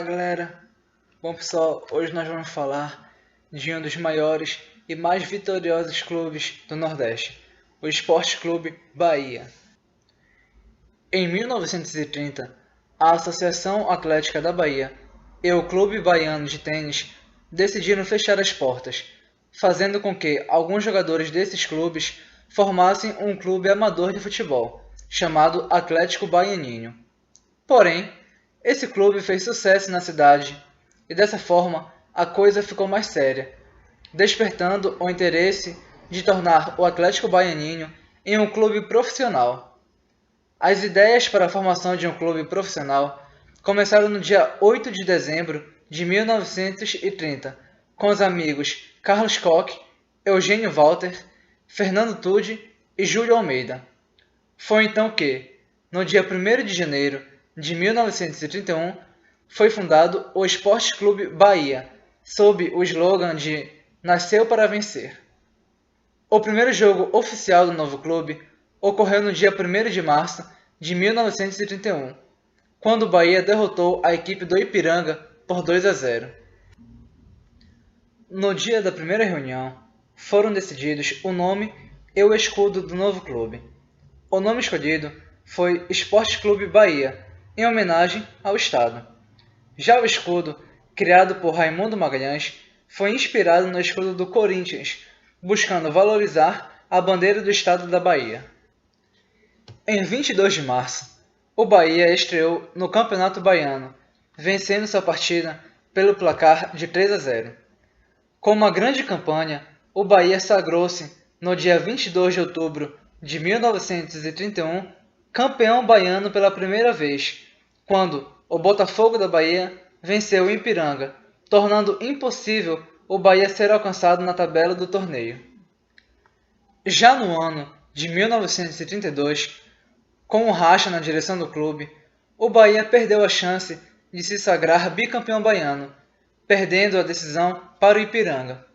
Fala galera, bom pessoal, hoje nós vamos falar de um dos maiores e mais vitoriosos clubes do Nordeste, o Esporte Clube Bahia. Em 1930, a Associação Atlética da Bahia e o Clube Baiano de Tênis decidiram fechar as portas, fazendo com que alguns jogadores desses clubes formassem um clube amador de futebol, chamado Atlético Baianinho. Porém, esse clube fez sucesso na cidade e dessa forma a coisa ficou mais séria, despertando o interesse de tornar o Atlético Baianinho em um clube profissional. As ideias para a formação de um clube profissional começaram no dia 8 de dezembro de 1930, com os amigos Carlos Koch, Eugênio Walter, Fernando Tude e Júlio Almeida. Foi então que, no dia 1º de janeiro de 1931, foi fundado o Esporte Clube Bahia, sob o slogan de Nasceu para Vencer. O primeiro jogo oficial do novo clube ocorreu no dia 1º de março de 1931, quando o Bahia derrotou a equipe do Ipiranga por 2-0. No dia da primeira reunião, foram decididos o nome e o escudo do novo clube. O nome escolhido foi Esporte Clube Bahia, em homenagem ao estado. Já o escudo, criado por Raimundo Magalhães, foi inspirado no escudo do Corinthians, buscando valorizar a bandeira do estado da Bahia. Em 22 de março, o Bahia estreou no Campeonato Baiano, vencendo sua partida pelo placar de 3-0. Com uma grande campanha, o Bahia sagrou-se, no dia 22 de outubro de 1931, campeão baiano pela primeira vez, quando o Botafogo da Bahia venceu o Ipiranga, tornando impossível o Bahia ser alcançado na tabela do torneio. Já no ano de 1932, com o racha na direção do clube, o Bahia perdeu a chance de se sagrar bicampeão baiano, perdendo a decisão para o Ipiranga.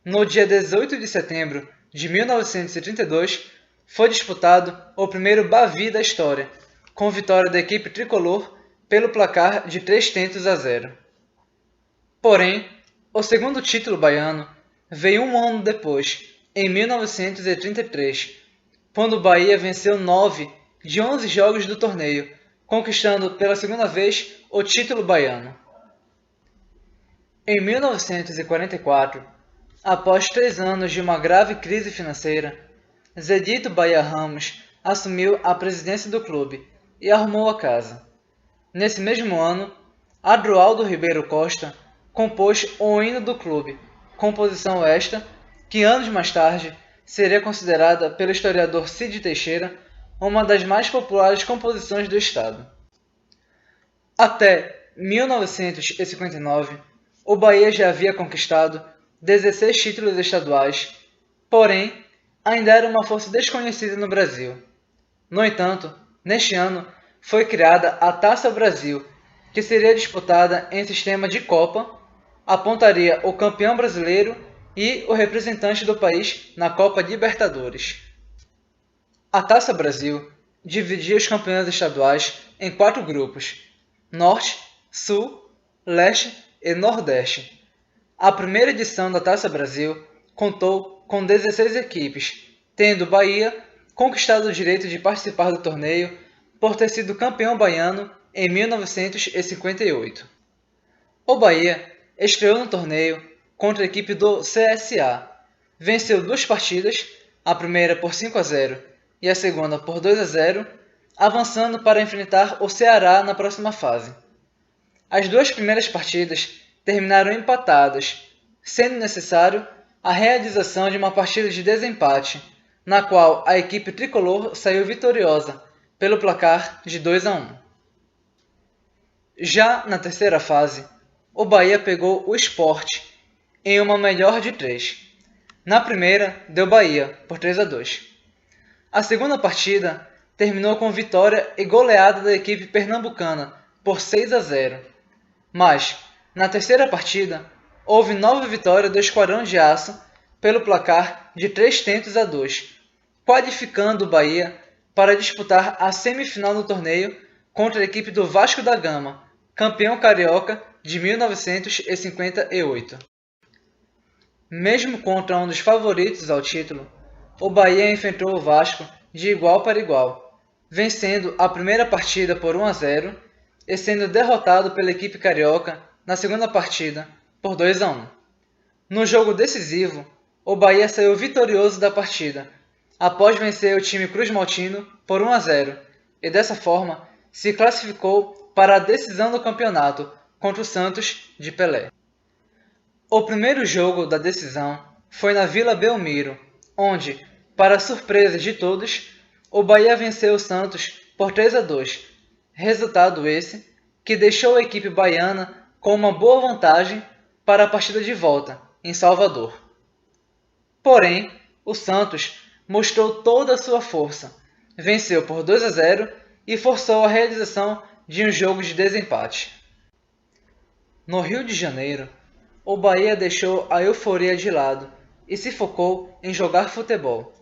No dia 18 de setembro de 1932, foi disputado o primeiro Bavi da história, com vitória da equipe tricolor pelo placar de 3-0. Porém, o segundo título baiano veio um ano depois, em 1933, quando o Bahia venceu 9 de 11 jogos do torneio, conquistando pela segunda vez o título baiano. Em 1944, após 3 anos de uma grave crise financeira, Zedito Bahia Ramos assumiu a presidência do clube e arrumou a casa. Nesse mesmo ano, Adroaldo Ribeiro Costa compôs o hino do clube, composição esta que anos mais tarde seria considerada pelo historiador Cid Teixeira uma das mais populares composições do estado. Até 1959, o Bahia já havia conquistado 16 títulos estaduais, porém, ainda era uma força desconhecida no Brasil. No entanto, neste ano, foi criada a Taça Brasil, que seria disputada em sistema de Copa, apontaria o campeão brasileiro e o representante do país na Copa Libertadores. A Taça Brasil dividia os campeões estaduais em 4 grupos: Norte, Sul, Leste e Nordeste. A primeira edição da Taça Brasil contou com 16 equipes, tendo Bahia conquistado o direito de participar do torneio por ter sido campeão baiano em 1958. O Bahia estreou no torneio contra a equipe do CSA, venceu 2 partidas, a primeira por 5-0 e a segunda por 2-0, avançando para enfrentar o Ceará na próxima fase. As 2 primeiras partidas terminaram empatadas, sendo necessário a realização de uma partida de desempate, na qual a equipe tricolor saiu vitoriosa pelo placar de 2-1. Já na terceira fase, o Bahia pegou o Sport em uma melhor de 3. Na primeira, deu Bahia por 3-2. A segunda partida terminou com vitória e goleada da equipe pernambucana por 6-0. Mas, na terceira partida, houve nova vitória do Esquadrão de Aço pelo placar de 3-2, qualificando o Bahia para disputar a semifinal do torneio contra a equipe do Vasco da Gama, campeão carioca de 1958. Mesmo contra um dos favoritos ao título, o Bahia enfrentou o Vasco de igual para igual, vencendo a primeira partida por 1-0 e sendo derrotado pela equipe carioca na segunda partida por 2-1. No jogo decisivo, o Bahia saiu vitorioso da partida, após vencer o time cruzmaltino por 1-0, e dessa forma se classificou para a decisão do campeonato contra o Santos de Pelé. O primeiro jogo da decisão foi na Vila Belmiro, onde, para surpresa de todos, o Bahia venceu o Santos por 3-2, resultado esse que deixou a equipe baiana com uma boa vantagem para a partida de volta, em Salvador. Porém, o Santos mostrou toda a sua força, venceu por 2-0 e forçou a realização de um jogo de desempate. No Rio de Janeiro, o Bahia deixou a euforia de lado e se focou em jogar futebol.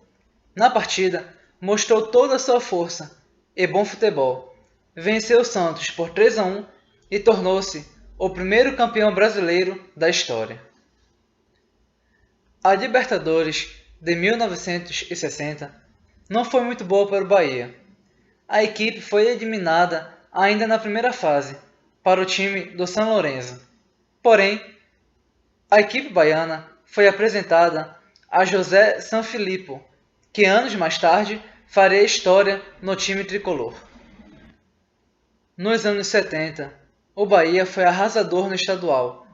Na partida, mostrou toda a sua força e bom futebol. Venceu o Santos por 3-1 e tornou-se o primeiro campeão brasileiro da história. A Libertadores de 1960 não foi muito boa para o Bahia. A equipe foi eliminada ainda na primeira fase para o time do São Lourenço. Porém, a equipe baiana foi apresentada a José Sanfilippo, que anos mais tarde faria história no time tricolor. Nos anos 70, o Bahia foi arrasador no estadual,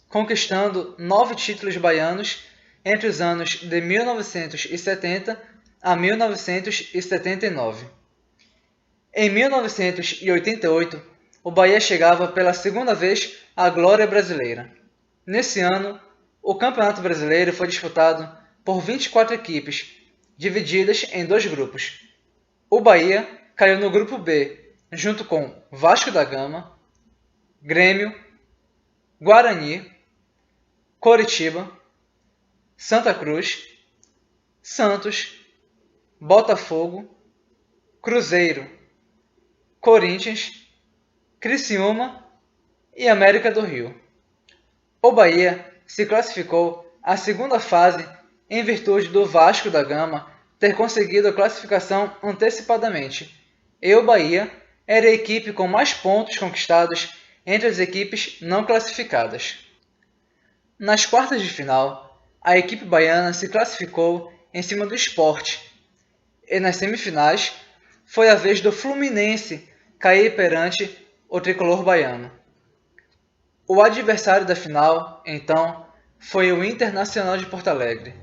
conquistando 9 títulos baianos entre os anos de 1970 a 1979. Em 1988, o Bahia chegava pela segunda vez à glória brasileira. Nesse ano, o Campeonato Brasileiro foi disputado por 24 equipes, divididas em 2 grupos. O Bahia caiu no grupo B, junto com Vasco da Gama, Grêmio, Guarani, Coritiba, Santa Cruz, Santos, Botafogo, Cruzeiro, Corinthians, Criciúma e América do Rio. O Bahia se classificou à segunda fase em virtude do Vasco da Gama ter conseguido a classificação antecipadamente, e o Bahia era a equipe com mais pontos conquistados entre as equipes não classificadas. Nas quartas de final, a equipe baiana se classificou em cima do Sport, e nas semifinais foi a vez do Fluminense cair perante o tricolor baiano. O adversário da final, então, foi o Internacional de Porto Alegre.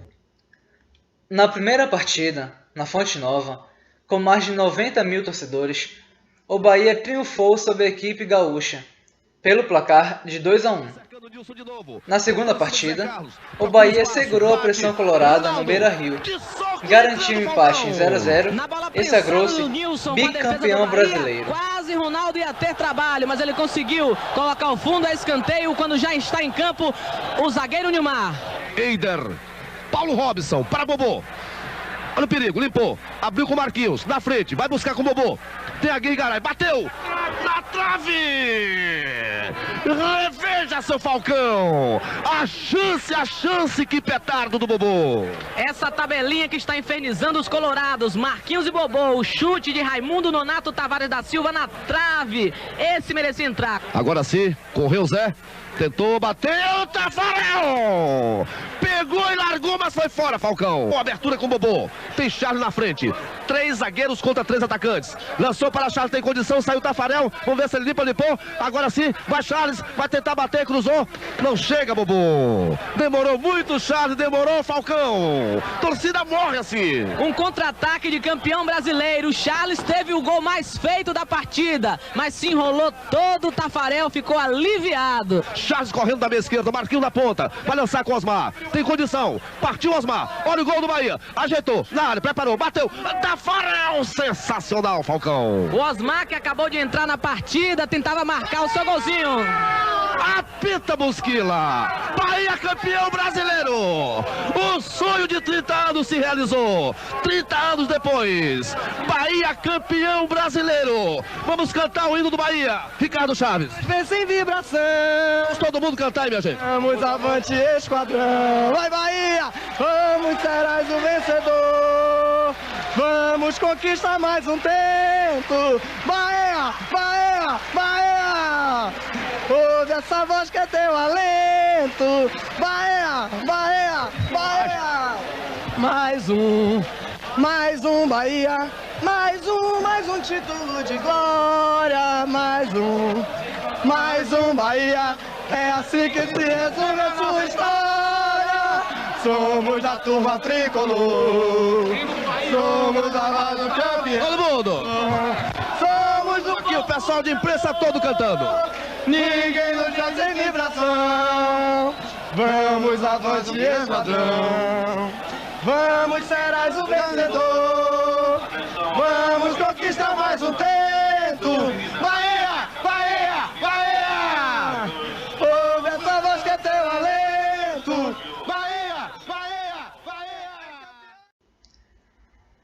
Na primeira partida, na Fonte Nova, com mais de 90 mil torcedores, o Bahia triunfou sobre a equipe gaúcha, pelo placar de 2-1. Na segunda partida, o Bahia segurou a pressão colorada no Beira-Rio, garantiu um empate em 0-0 e sagrou-se bicampeão brasileiro. Quase Ronaldo ia ter trabalho, mas ele conseguiu colocar o fundo a escanteio quando já está em campo o zagueiro Nilmar. Eider, Paulo Robson para Bobô. Olha o perigo, limpou, abriu com o Marquinhos, na frente, vai buscar com o Bobô. Tem a Guigaray, bateu na trave! Reveja, seu Falcão! A chance, que petardo do Bobô! Essa tabelinha que está infernizando os colorados, Marquinhos e Bobô, o chute de Raimundo Nonato Tavares da Silva na trave, esse merecia entrar. Agora sim, correu Zé, tentou, bateu, Tafarel! Pegou e largou, mas foi fora, Falcão. Abertura com o Bobô, tem Charles na frente, 3 zagueiros contra 3 atacantes. Lançou para Charles, tem condição, saiu Tafarel, vamos ver se ele limpa, limpou. Agora sim, vai Charles, vai tentar bater, cruzou, não chega, Bobô. Demorou muito, Charles, demorou, Falcão. Torcida morre assim. Um contra-ataque de campeão brasileiro. Charles teve o gol mais feito da partida, mas se enrolou todo, o Tafarel ficou aliviado. Charles correndo da meia esquerda, Marquinhos na ponta, vai lançar com Osmar, tem condição, partiu Osmar, olha o gol do Bahia, ajeitou, na área, preparou, bateu, Tafarel, sensacional, Falcão. O Osmar, que acabou de entrar na partida, tentava marcar o seu golzinho. Apita Bosquila, Bahia campeão brasileiro, o sonho de de 30 anos se realizou. 30 anos depois, Bahia campeão brasileiro. Vamos cantar o hino do Bahia. Ricardo Chaves. Pensa em vibração. Vamos todo mundo cantar aí, minha gente. Vamos avante, esquadrão. Vai, Bahia! Vamos, serás o vencedor. Vamos conquistar mais um tento. Bahia, Bahia, Bahia. Ouve essa voz que é teu alento. Bahia, Bahia, Bahia. Mais um Bahia. Mais um título de glória. Mais um Bahia. É assim que se resume a sua história. Somos da turma tricolor. Somos a voz do campeão. Todo mundo. Somos do Aqui o pessoal de imprensa todo cantando. Ninguém nos traz em vibração. Vamos avante, esquadrão. Vamos, serás o vencedor. Vamos conquistar mais um tento. Bahia, Bahia, Bahia. Ouve essa voz que é teu alento. Bahia, Bahia, Bahia.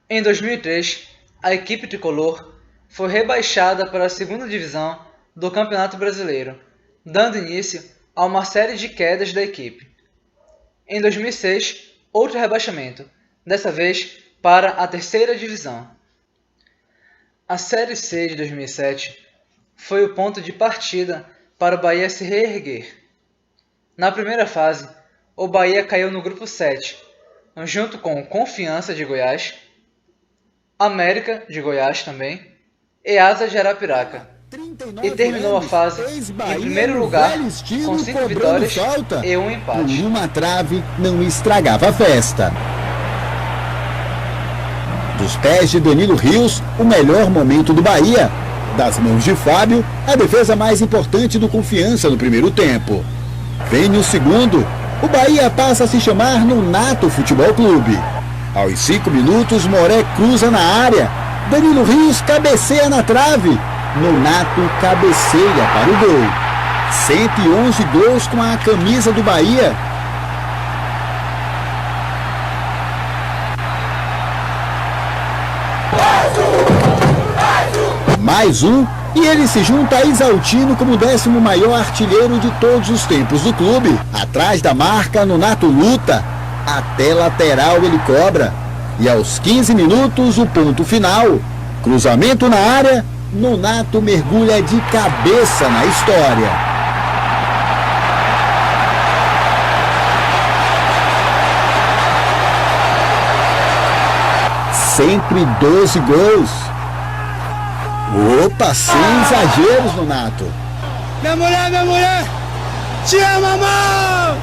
Em 2003, a equipe tricolor foi rebaixada para a segunda divisão do Campeonato Brasileiro, dando início a uma série de quedas da equipe. Em 2006, outro rebaixamento, dessa vez para a terceira divisão. A Série C de 2007 foi o ponto de partida para o Bahia se reerguer. Na primeira fase, o Bahia caiu no grupo 7, junto com Confiança de Goiás, América de Goiás também, e Asa de Arapiraca, e terminou a fase em primeiro lugar com 5 vitórias e 1 empate. Uma trave não estragava a festa. Dos pés de Danilo Rios, o melhor momento do Bahia. Das mãos de Fábio, a defesa mais importante do Confiança no primeiro tempo. Vem no segundo, o Bahia passa a se chamar Nonato Futebol Clube. Aos 5 minutos, Moré cruza na área. Danilo Rios cabeceia na trave. Nonato cabeceia para o gol. 111 gols com a camisa do Bahia. Mais um, e ele se junta a Isaltino como o 10º maior artilheiro de todos os tempos do clube. Atrás da marca, Nonato luta. Até lateral ele cobra. E aos 15 minutos, o ponto final. Cruzamento na área, Nonato mergulha de cabeça na história. Sempre 12 gols. Opa, sem exageros, Nonato. Minha mulher, te amo, amor!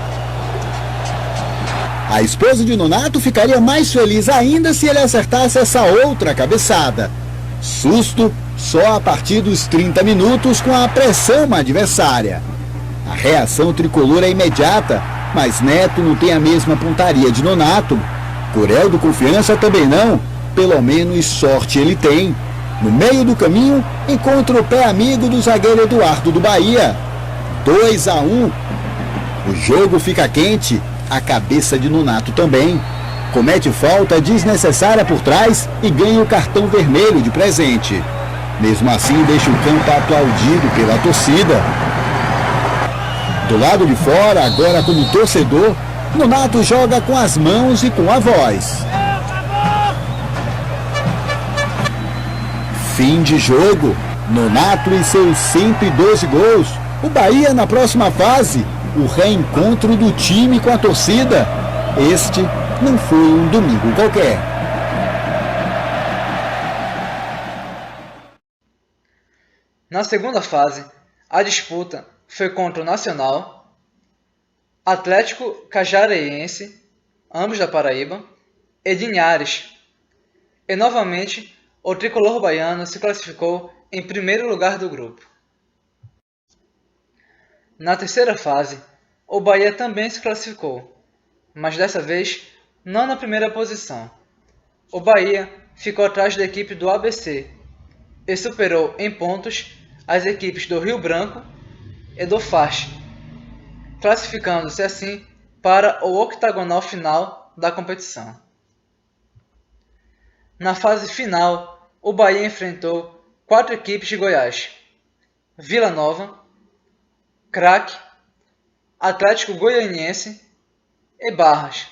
A esposa de Nonato ficaria mais feliz ainda se ele acertasse essa outra cabeçada. Susto só a partir dos 30 minutos com a pressão adversária. A reação tricolor é imediata, mas Neto não tem a mesma pontaria de Nonato. Corel do Confiança também não, pelo menos sorte ele tem. No meio do caminho, encontra o pé amigo do zagueiro Eduardo do Bahia. 2-1. O jogo fica quente, a cabeça de Nonato também. Comete falta desnecessária por trás e ganha o cartão vermelho de presente. Mesmo assim, deixa o campo aplaudido pela torcida. Do lado de fora, agora como torcedor, Nonato joga com as mãos e com a voz. Fim de jogo. Nonato e seus 112 gols. O Bahia na próxima fase. O reencontro do time com a torcida. Este não foi um domingo qualquer. Na segunda fase, a disputa foi contra o Nacional, Atlético Cajareiense, ambos da Paraíba, e Linhares. E novamente, o tricolor baiano se classificou em primeiro lugar do grupo. Na terceira fase, o Bahia também se classificou, mas dessa vez não na primeira posição. O Bahia ficou atrás da equipe do ABC e superou em pontos as equipes do Rio Branco e do Faixa, classificando-se assim para o octagonal final da competição. Na fase final, o Bahia enfrentou 4 equipes de Goiás: Vila Nova, Craque, Atlético Goianiense e Barras,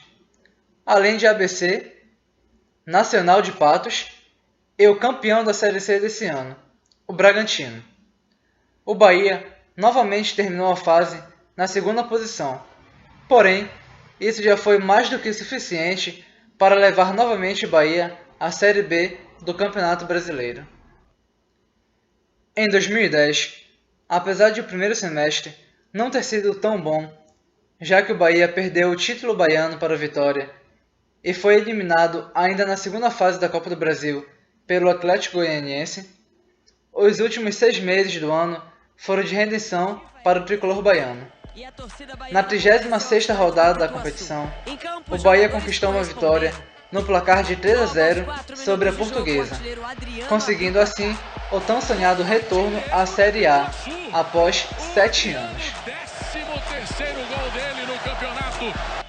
além de ABC, Nacional de Patos e o campeão da Série C desse ano, o Bragantino. O Bahia novamente terminou a fase na segunda posição, porém, isso já foi mais do que suficiente para levar novamente o Bahia à Série B do Campeonato Brasileiro. Em 2010, apesar de o primeiro semestre não ter sido tão bom, já que o Bahia perdeu o título baiano para o Vitória e foi eliminado ainda na segunda fase da Copa do Brasil pelo Atlético Goianiense, os últimos 6 meses do ano foram de redenção para o tricolor baiano. Na 36ª rodada da competição, o Bahia conquistou uma vitória no placar de 3-0 sobre a Portuguesa, conseguindo assim o tão sonhado retorno à Série A após 7 anos. 13º gol dele no campeonato.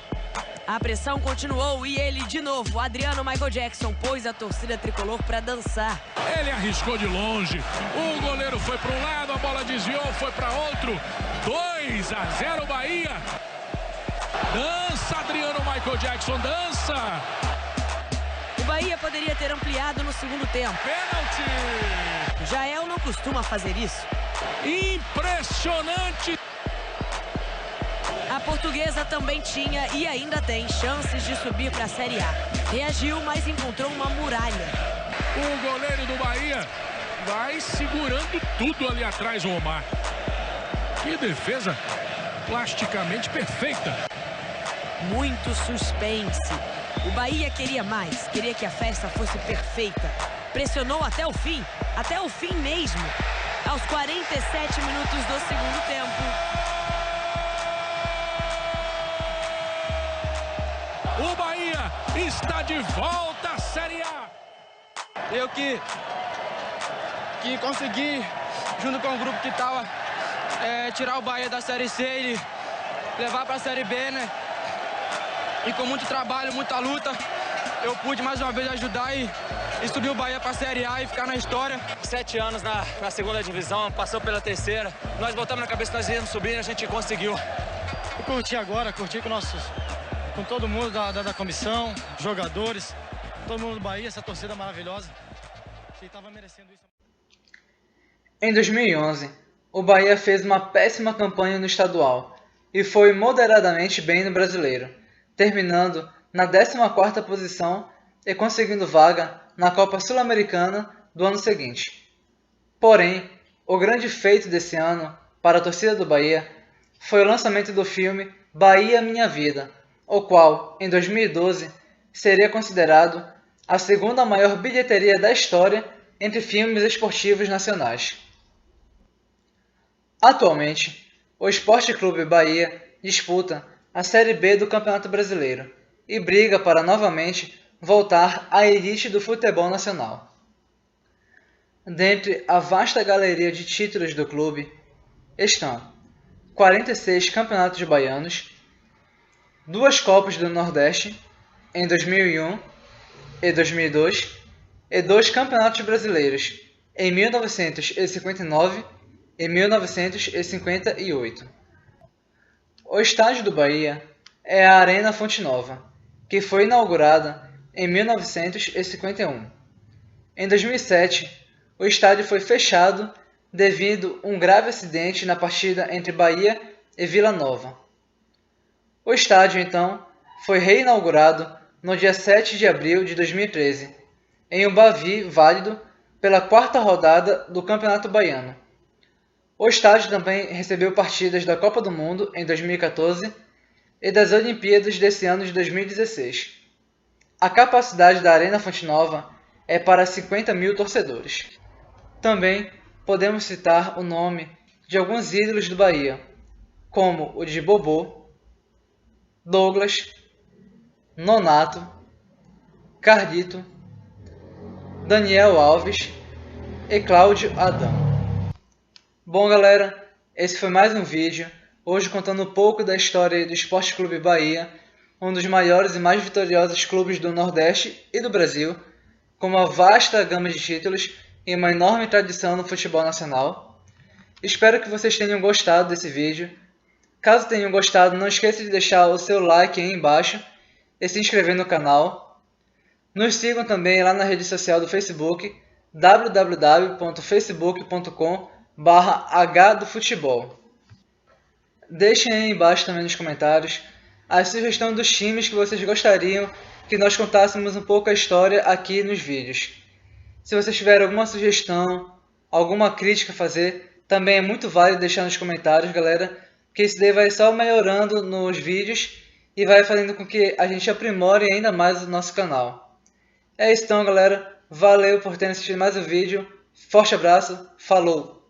A pressão continuou e ele de novo, Adriano Michael Jackson, pôs a torcida tricolor para dançar. Ele arriscou de longe, o goleiro foi para um lado, a bola desviou, foi para outro. 2-0 Bahia. Dança Adriano Michael Jackson, dança. O Bahia poderia ter ampliado no segundo tempo. Pênalti. Jael não costuma fazer isso. Impressionante. A Portuguesa também tinha e ainda tem chances de subir para a Série A. Reagiu, mas encontrou uma muralha. O goleiro do Bahia vai segurando tudo ali atrás, o Omar. Que defesa plasticamente perfeita. Muito suspense. O Bahia queria mais, queria que a festa fosse perfeita. Pressionou até o fim mesmo. Aos 47 minutos do segundo tempo. O Bahia está de volta à Série A. Eu que consegui, junto com o grupo que estava, tirar o Bahia da Série C e levar para a Série B, né? E com muito trabalho, muita luta, eu pude mais uma vez ajudar e subir o Bahia para a Série A e ficar na história. 7 anos na segunda divisão, passou pela terceira. Nós botamos na cabeça que nós íamos subir e a gente conseguiu. Eu curti agora, com todo mundo da comissão, jogadores, todo mundo do Bahia, essa torcida maravilhosa. Que estava merecendo isso. Em 2011, o Bahia fez uma péssima campanha no estadual e foi moderadamente bem no Brasileiro, terminando na 14ª posição e conseguindo vaga na Copa Sul-Americana do ano seguinte. Porém, o grande feito desse ano para a torcida do Bahia foi o lançamento do filme Bahia Minha Vida, o qual, em 2012, seria considerado a segunda maior bilheteria da história entre filmes esportivos nacionais. Atualmente, o Sport Clube Bahia disputa a Série B do Campeonato Brasileiro e briga para novamente voltar à elite do futebol nacional. Dentre a vasta galeria de títulos do clube estão 46 campeonatos baianos, 2 Copas do Nordeste em 2001 e 2002 e 2 Campeonatos Brasileiros em 1959 e 1958. O estádio do Bahia é a Arena Fonte Nova, que foi inaugurada em 1951. Em 2007, o estádio foi fechado devido a um grave acidente na partida entre Bahia e Vila Nova. O estádio, então, foi reinaugurado no dia 7 de abril de 2013, em um Bavi válido pela 4ª rodada do Campeonato Baiano. O estádio também recebeu partidas da Copa do Mundo em 2014 e das Olimpíadas desse ano de 2016. A capacidade da Arena Fonte Nova é para 50.000 torcedores. Também podemos citar o nome de alguns ídolos do Bahia, como o de Bobô, Douglas, Nonato, Carlito, Daniel Alves e Cláudio Adão. Bom, galera, esse foi mais um vídeo, hoje contando um pouco da história do Sport Clube Bahia, um dos maiores e mais vitoriosos clubes do Nordeste e do Brasil, com uma vasta gama de títulos e uma enorme tradição no futebol nacional. Espero que vocês tenham gostado desse vídeo. Caso tenham gostado, não esqueça de deixar o seu like aí embaixo e se inscrever no canal. Nos sigam também lá na rede social do Facebook, www.facebook.com/hdofutebol. Deixem aí embaixo também nos comentários a sugestão dos times que vocês gostariam que nós contássemos um pouco a história aqui nos vídeos. Se vocês tiverem alguma sugestão, alguma crítica a fazer, também é muito válido deixar nos comentários, galera, que isso daí vai só melhorando nos vídeos e vai fazendo com que a gente aprimore ainda mais o nosso canal. É isso então, galera. Valeu por terem assistido mais o vídeo. Forte abraço. Falou!